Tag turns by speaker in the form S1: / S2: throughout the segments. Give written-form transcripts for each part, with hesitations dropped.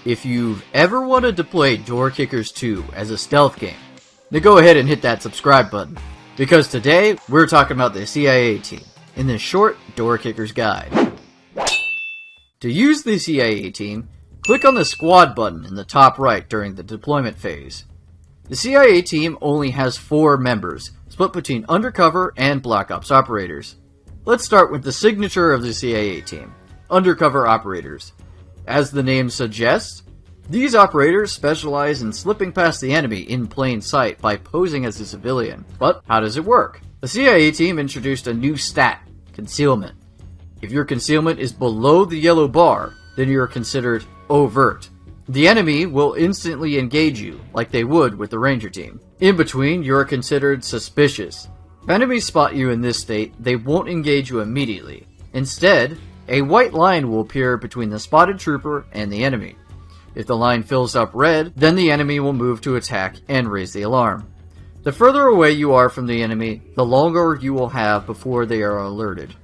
S1: if you've ever wanted to play Door Kickers 2 as a stealth game, then go ahead and hit that subscribe button, because today we're talking about the CIA team in this short Door Kickers guide. To use the CIA team, click on the squad button in the top right during the deployment phase. The CIA team only has 4 members, split between Undercover and Black Ops operators. Let's start with the signature of the CIA team, Undercover operators. As the name suggests, these operators specialize in slipping past the enemy in plain sight by posing as a civilian. But how does it work? The CIA team introduced a new stat, concealment. If your concealment is below the yellow bar, then you are considered overt. The enemy will instantly engage you, like they would with the Ranger team. In between, you are considered suspicious. If enemies spot you in this state, they won't engage you immediately. Instead, a white line will appear between the spotted trooper and the enemy. If the line fills up red, then the enemy will move to attack and raise the alarm. The further away you are from the enemy, the longer you will have before they are alerted.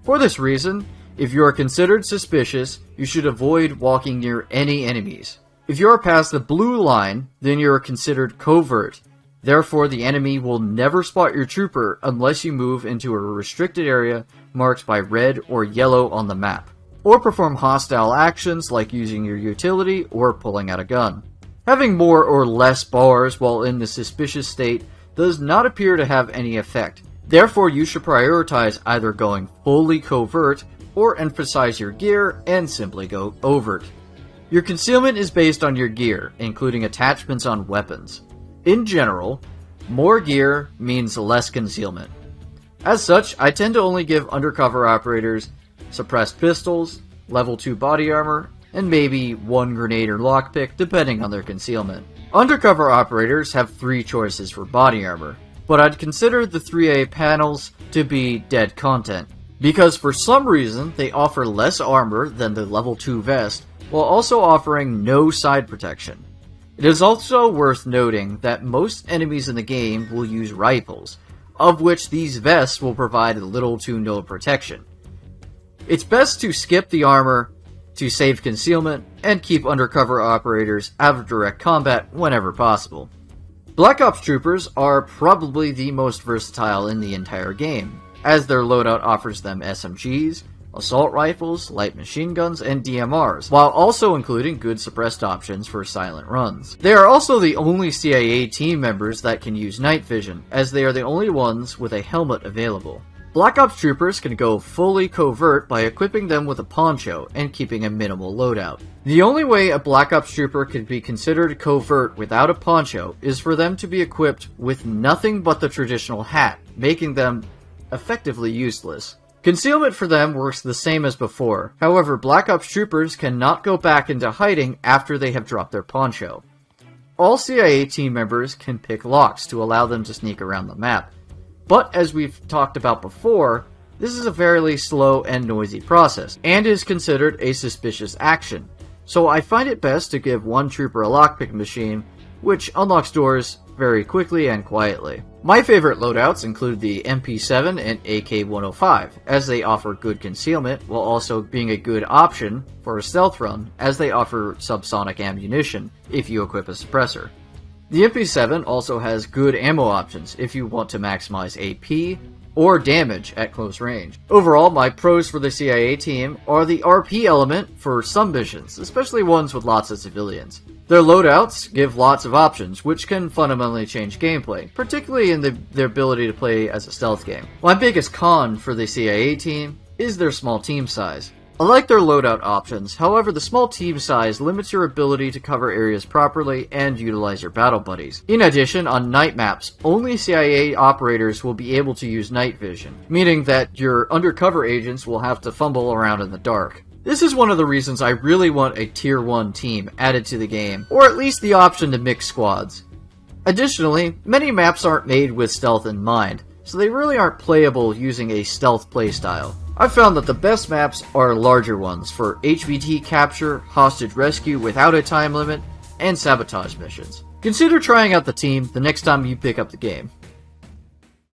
S1: For this reason, if you are considered suspicious, you should avoid walking near any enemies. If you are past the blue line, then you are considered covert. Therefore, the enemy will never spot your trooper unless you move into a restricted area marked by red or yellow on the map, or perform hostile actions like using your utility or pulling out a gun. Having more or less bars while in the suspicious state does not appear to have any effect. Therefore, you should prioritize either going fully covert or emphasize your gear and simply go overt. Your concealment is based on your gear, including attachments on weapons. In general, more gear means less concealment. As such, I tend to only give Undercover operators suppressed pistols, level 2 body armor, and maybe 1 grenade or lockpick depending on their concealment. Undercover operators have 3 choices for body armor, but I'd consider the 3A panels to be dead content, because for some reason they offer less armor than the level 2 vest, while also offering no side protection. It is also worth noting that most enemies in the game will use rifles, of which these vests will provide little to no protection. It's best to skip the armor to save concealment and keep Undercover operators out of direct combat whenever possible. Black Ops troopers are probably the most versatile in the entire game, as their loadout offers them SMGs, assault rifles, light machine guns, and DMRs, while also including good suppressed options for silent runs. They are also the only CIA team members that can use night vision, as they are the only ones with a helmet available. Black Ops troopers can go fully covert by equipping them with a poncho and keeping a minimal loadout. The only way a Black Ops trooper can be considered covert without a poncho is for them to be equipped with nothing but the traditional hat, making them effectively useless. Concealment for them works the same as before. However, Black Ops troopers cannot go back into hiding after they have dropped their poncho. All CIA team members can pick locks to allow them to sneak around the map. But as we've talked about before, this is a fairly slow and noisy process, and is considered a suspicious action. So I find it best to give one trooper a lockpick machine, which unlocks doors very quickly and quietly. My favorite loadouts include the MP7 and AK-105, as they offer good concealment while also being a good option for a stealth run, as they offer subsonic ammunition if you equip a suppressor. The MP7 also has good ammo options if you want to maximize AP or damage at close range. Overall, my pros for the CIA team are the RP element for some missions, especially ones with lots of civilians. Their loadouts give lots of options, which can fundamentally change gameplay, particularly in their ability to play as a stealth game. My biggest con for the CIA team is their small team size. I like their loadout options, however the small team size limits your ability to cover areas properly and utilize your battle buddies. In addition, on night maps, only CIA operators will be able to use night vision, meaning that your undercover agents will have to fumble around in the dark. This is one of the reasons I really want a Tier 1 team added to the game, or at least the option to mix squads. Additionally, many maps aren't made with stealth in mind, so they really aren't playable using a stealth playstyle. I've found that the best maps are larger ones for HVT capture, hostage rescue without a time limit, and sabotage missions. Consider trying out the team the next time you pick up the game.